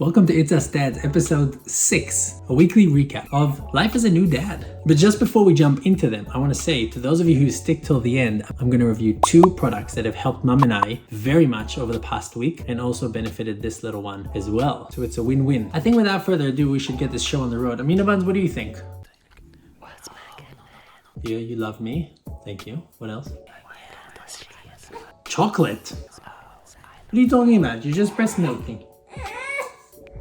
Welcome to It's Us Dads, episode 6, a weekly recap of life as a new dad. But just before we jump into them, I want to say to those of you who stick till the end, I'm going to review 2 products that have helped mom and I very much over the past week and also benefited this little one as well. So it's a win-win. I think without further ado, we should get this show on the road. Amina Buns, what do you think? Yeah, you love me. Thank you. What else? Chocolate. What are you talking about? You're just breast milking.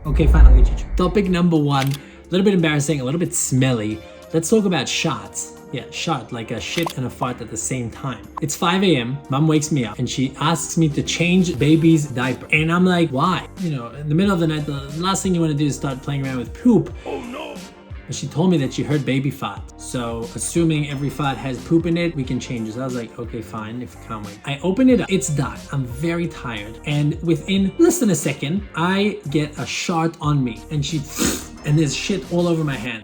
Okay, fine, I'll get you. Topic number 1, a little bit embarrassing, a little bit smelly. Let's talk about SHARTS. Yeah, shart, like a shit and a fart at the same time. It's 5 a.m. Mom wakes me up and she asks me to change baby's diaper. And I'm like, why? You know, in the middle of the night, the last thing you want to do is start playing around with poop. Oh no. But she told me that she heard baby fart. So assuming every fart has poop in it, we can change it. So I was like, okay, fine, if you can't wait. I open it up, it's dark, I'm very tired. And within less than a second, I get a shart on me and and there's shit all over my hand.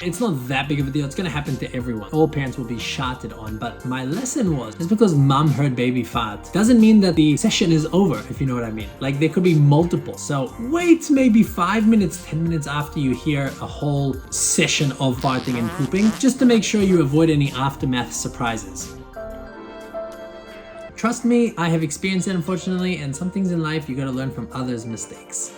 It's not that big of a deal. It's gonna happen to everyone. All parents will be sharted on, but my lesson was, just because mom heard baby fart doesn't mean that the session is over, if you know what I mean. Like there could be multiple. So wait maybe 5 minutes, 10 minutes after you hear a whole session of farting and pooping, just to make sure you avoid any aftermath surprises. Trust me, I have experienced it unfortunately, and some things in life you gotta learn from others' mistakes.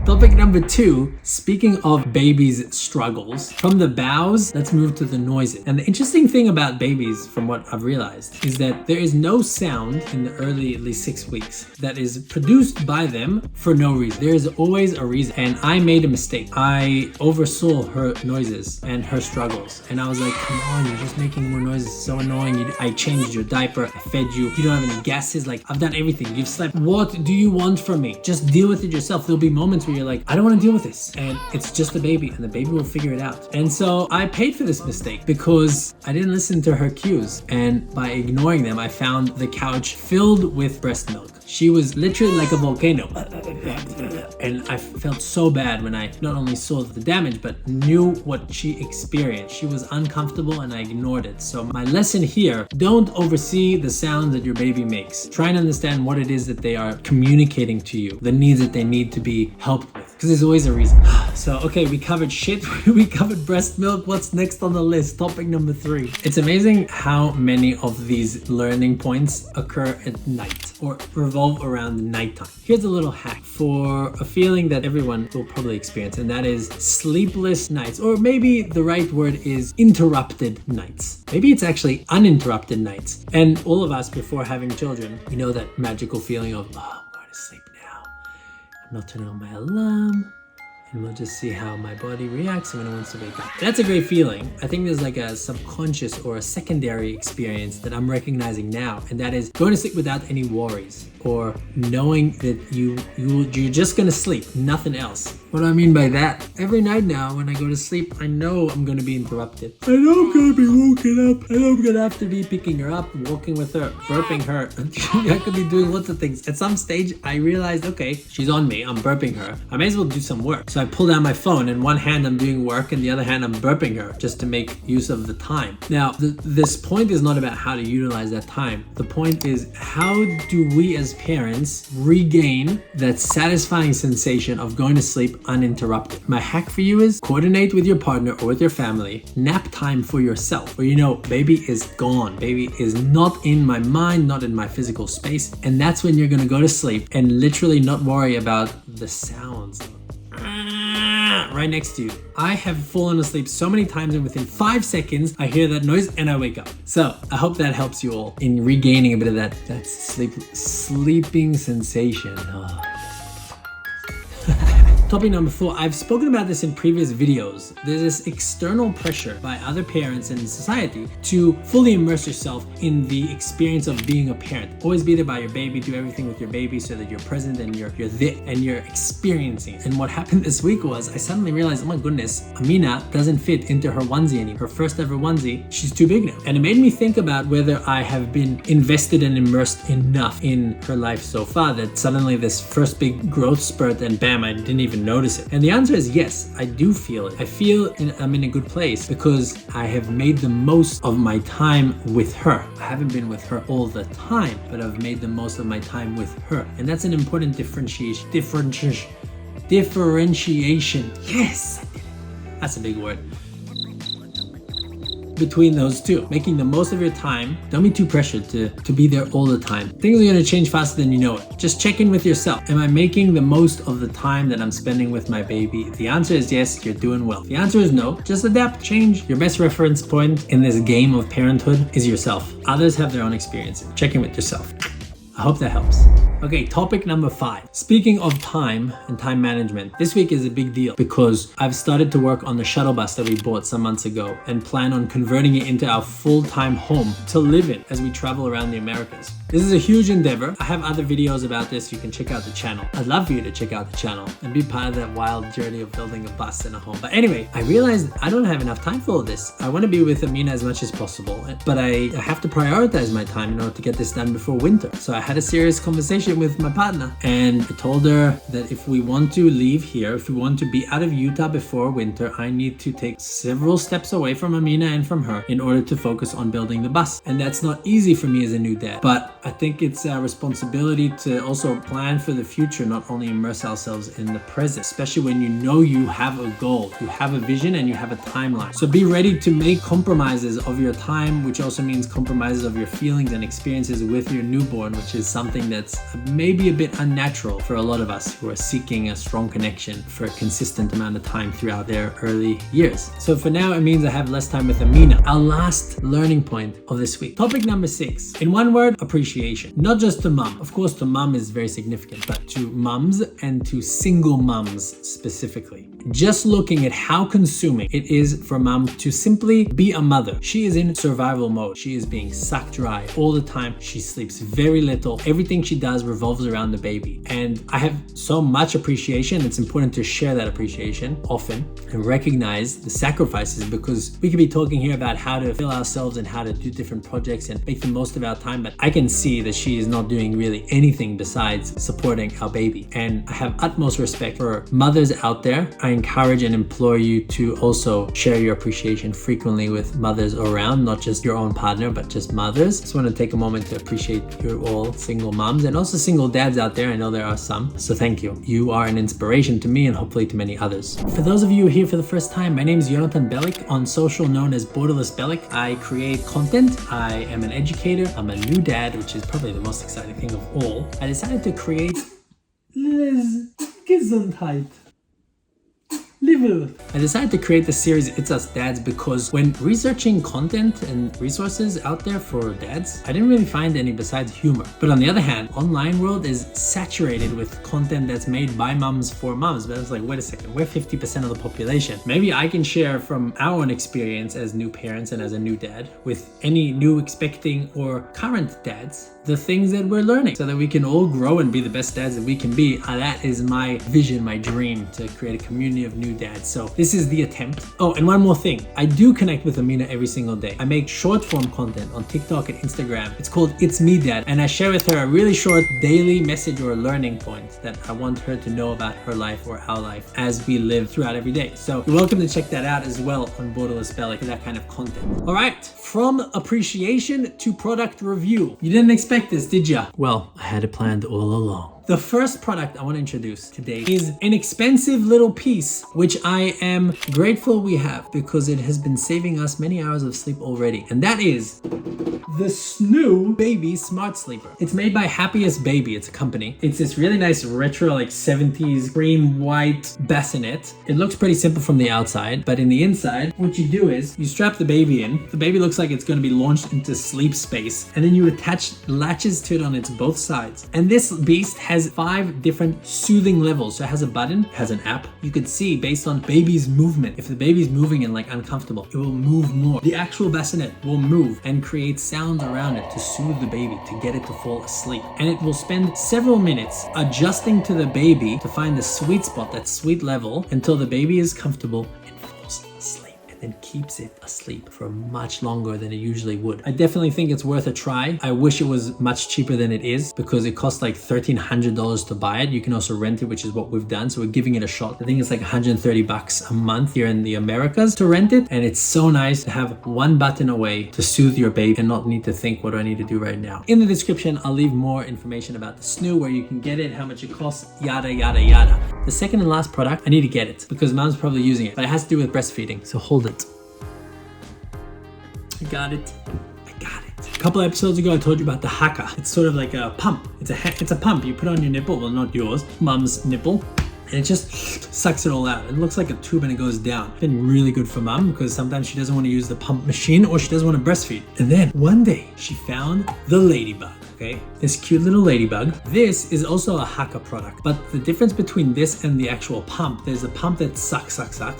Topic number 2, speaking of babies' struggles, from the bows, let's move to the noises. And the interesting thing about babies, from what I've realized, is that there is no sound in the early, at least 6 weeks, that is produced by them for no reason. There is always a reason. And I made a mistake. I oversaw her noises and her struggles. And I was like, come on, you're just making more noises. It's so annoying. I changed your diaper. I fed you. You don't have any gases. Like, I've done everything. You've slept. What do you want from me? Just deal with it yourself. There'll be moments where you're like, I don't want to deal with this, and it's just a baby and the baby will figure it out. And so I paid for this mistake because I didn't listen to her cues, and by ignoring them I found the couch filled with breast milk. She was literally like a volcano, and I felt so bad when I not only saw the damage but knew what she experienced. She was uncomfortable and I ignored it. So my lesson here, don't oversee the sound that your baby makes. Try and understand what it is that they are communicating to you, the needs that they need to be helped with, because there's always a reason. So okay, we covered shit, we covered breast milk. What's next on the list? Topic number 3. It's amazing how many of these learning points occur at night or revolve around nighttime. Here's a little hack for a feeling that everyone will probably experience, and that is sleepless nights, or maybe the right word is interrupted nights. Maybe it's actually uninterrupted nights. And all of us, before having children, we know that magical feeling of, oh, I'm going to sleep now. I'm not turning on my alarm. And we'll just see how my body reacts when it wants to wake up. That's a great feeling. I think there's like a subconscious or a secondary experience that I'm recognizing now, and that is going to sleep without any worries, or knowing that you're just gonna sleep, nothing else. What do I mean by that? Every night now when I go to sleep, I know I'm gonna be interrupted. I know I'm gonna be woken up. I know I'm gonna have to be picking her up, walking with her, burping her. I could be doing lots of things. At some stage, I realized, okay, she's on me, I'm burping her. I may as well do some work. So I pull out my phone, and one hand I'm doing work, and the other hand I'm burping her, just to make use of the time. Now, this point is not about how to utilize that time. The point is, how do we as parents regain that satisfying sensation of going to sleep uninterrupted? My hack for you is coordinate with your partner or with your family nap time for yourself, where you know baby is gone, baby is not in my mind, not in my physical space, and that's when you're gonna go to sleep and literally not worry about the sounds right next to you. I have fallen asleep so many times, and within 5 seconds I hear that noise and I wake up. So I hope that helps you all in regaining a bit of that sleeping sensation. Oh. Topic number 4, I've spoken about this in previous videos. There's this external pressure by other parents and society to fully immerse yourself in the experience of being a parent. Always be there by your baby, do everything with your baby so that you're present and you're there and you're experiencing. And what happened this week was I suddenly realized, oh my goodness, Amina doesn't fit into her onesie anymore. Her first ever onesie, she's too big now. And it made me think about whether I have been invested and immersed enough in her life so far that suddenly this first big growth spurt and bam, I didn't even notice it? And the answer is yes, I do feel it. I feel I'm in a good place because I have made the most of my time with her. I haven't been with her all the time, but I've made the most of my time with her. And that's an important differentiation. Yes, I did it. That's a big word. Between those two, making the most of your time. Don't be too pressured to be there all the time. Things are going to change faster than you know it. Just check in with yourself. Am I making the most of the time that I'm spending with my baby? If the answer is yes, you're doing well. If the answer is no, just adapt, change. Your best reference point in this game of parenthood is yourself. Others have their own experiences. Check in with yourself. I hope that helps. Okay, topic number 5. Speaking of time and time management, this week is a big deal because I've started to work on the shuttle bus that we bought some months ago and plan on converting it into our full-time home to live in as we travel around the Americas. This is a huge endeavor. I have other videos about this. You can check out the channel. I'd love for you to check out the channel and be part of that wild journey of building a bus and a home. But anyway, I realized I don't have enough time for all this. I want to be with Amina as much as possible, but I have to prioritize my time in order to get this done before winter. So I had a serious conversation with my partner and I told her that if we want to leave here, if we want to be out of Utah before winter, I need to take several steps away from Amina and from her in order to focus on building the bus. And that's not easy for me as a new dad, but I think it's our responsibility to also plan for the future, not only immerse ourselves in the present, especially when you know you have a goal, you have a vision, and you have a timeline. So be ready to make compromises of your time, which also means compromises of your feelings and experiences with your newborn, which is something that's maybe a bit unnatural for a lot of us who are seeking a strong connection for a consistent amount of time throughout their early years. So for now, it means I have less time with Amina. Our last learning point of this week. Topic number 6. In one word, appreciation. Not just to mom. Of course, to mom is very significant, but to moms and to single moms specifically. Just looking at how consuming it is for mom to simply be a mother. She is in survival mode. She is being sucked dry all the time. She sleeps very little. Everything she does revolves around the baby. And I have so much appreciation. It's important to share that appreciation often and recognize the sacrifices, because we could be talking here about how to fill ourselves and how to do different projects and make the most of our time, but I can see that she is not doing really anything besides supporting our baby. And I have utmost respect for mothers out there. I encourage and implore you to also share your appreciation frequently with mothers around, not just your own partner, but just mothers. Just want to take a moment to appreciate you all single moms and also single dads out there. I know there are some, so thank you. You are an inspiration to me and hopefully to many others. For those of you here for the first time, my name is Jonathan Bellick, on social known as Borderless Bellick. I create content. I am an educator. I'm a new dad, which is probably the most exciting thing of all. I decided to create Gesundheit. I decided to create the series It's Us Dads because when researching content and resources out there for dads, I didn't really find any besides humor. But on the other hand, online world is saturated with content that's made by moms for moms. But I was like, wait a second, we're 50% of the population. Maybe I can share from our own experience as new parents and as a new dad with any new expecting or current dads the things that we're learning so that we can all grow and be the best dads that we can be. That is my vision, my dream, to create a community of new dads. So this is the attempt. Oh, and one more thing. I do connect with Amina every single day. I make short form content on TikTok and Instagram. It's called It's Me Dad. And I share with her a really short daily message or learning point that I want her to know about her life or our life as we live throughout every day. So you're welcome to check that out as well on Borderless Bellick for that kind of content. All right, from appreciation to product review. You didn't expect this, did ya? Well, I had it planned all along. The first product I want to introduce today is an expensive little piece, which I am grateful we have because it has been saving us many hours of sleep already. And that is the SNOO Baby Smart Sleeper. It's made by Happiest Baby. It's a company. It's this really nice retro, like 70s cream white bassinet. It looks pretty simple from the outside, but in the inside, what you do is you strap the baby in. The baby looks like it's going to be launched into sleep space, and then you attach latches to it on its both sides. And this beast has 5 different soothing levels. So it has a button, it has an app. You could see based on baby's movement. If the baby's moving and like uncomfortable, it will move more. The actual bassinet will move and create sounds around it to soothe the baby, to get it to fall asleep. And it will spend several minutes adjusting to the baby to find the sweet spot, that sweet level, until the baby is comfortable and falls asleep. And and keeps it asleep for much longer than it usually would. I definitely think it's worth a try. I wish it was much cheaper than it is because it costs like $1,300 to buy it. You can also rent it, which is what we've done. So we're giving it a shot. I think it's like 130 bucks a month here in the Americas to rent it. And it's so nice to have one button away to soothe your baby and not need to think, what do I need to do right now? In the description, I'll leave more information about the SNOO, where you can get it, how much it costs, yada, yada, yada. The second and last product, I need to get it because mom's probably using it, but it has to do with breastfeeding. So hold it. I got it. A couple episodes ago, I told you about the haka. It's sort of like a pump. It's a pump you put on your nipple. Well, not yours, mom's nipple. And it just sucks it all out. It looks like a tube and it goes down. It's been really good for mom because sometimes she doesn't want to use the pump machine or she doesn't want to breastfeed. And then one day she found the ladybug. Okay, this cute little ladybug. This is also a haka product, but the difference between this and the actual pump, there's a pump that sucks.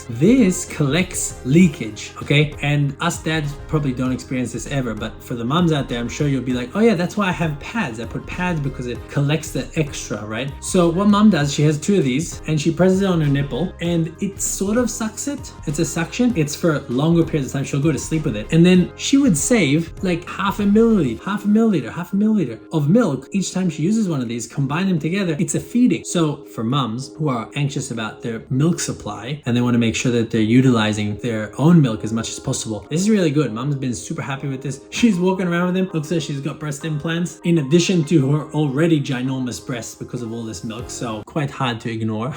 This collects leakage, okay? And us dads probably don't experience this ever, but for the moms out there, I'm sure you'll be like, oh yeah, that's why I have pads. I put pads because it collects the extra, right? So what mom does, she has two of these and she presses it on her nipple and it sort of sucks it. It's a suction. It's for longer periods of time. She'll go to sleep with it. And then she would save like half a milliliter of milk each time she uses one of these. Combine them together, it's a feeding. So for moms who are anxious about their milk supply and they want to make sure that they're utilizing their own milk as much as possible, this is really good. Mom's been super happy with this. She's walking around with him. Looks like she's got breast implants in addition to her already ginormous breasts because of all this milk. So quite hard to ignore.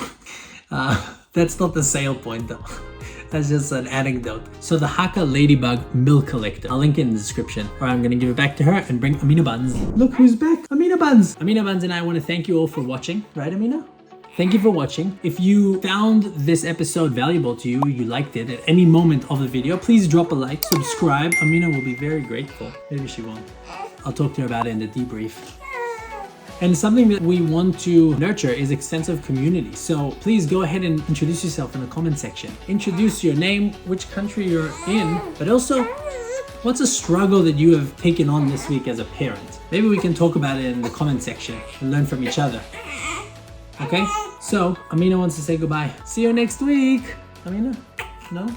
That's not the sale point though. That's just an anecdote. So the Haka Ladybug Milk Collector, I'll link it in the description. Or I'm gonna give it back to her and bring Amina Buns. Look who's back, Amina Buns. Amina Buns and I want to thank you all for watching. Right, Amina? Thank you for watching. If you found this episode valuable to you, you liked it at any moment of the video, please drop a like, subscribe. Amina will be very grateful. Maybe she won't. I'll talk to her about it in the debrief. And something that we want to nurture is extensive community. So please go ahead and introduce yourself in the comment section. Introduce your name, which country you're in, but also what's a struggle that you have taken on this week as a parent? Maybe we can talk about it in the comment section and learn from each other. Okay? So Amina wants to say goodbye. See you next week. Amina? No?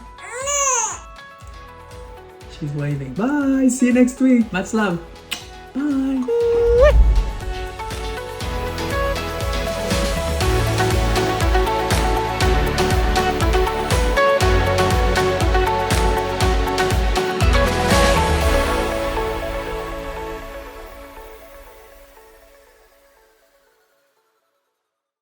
She's waving. Bye. See you next week. Much love. Bye.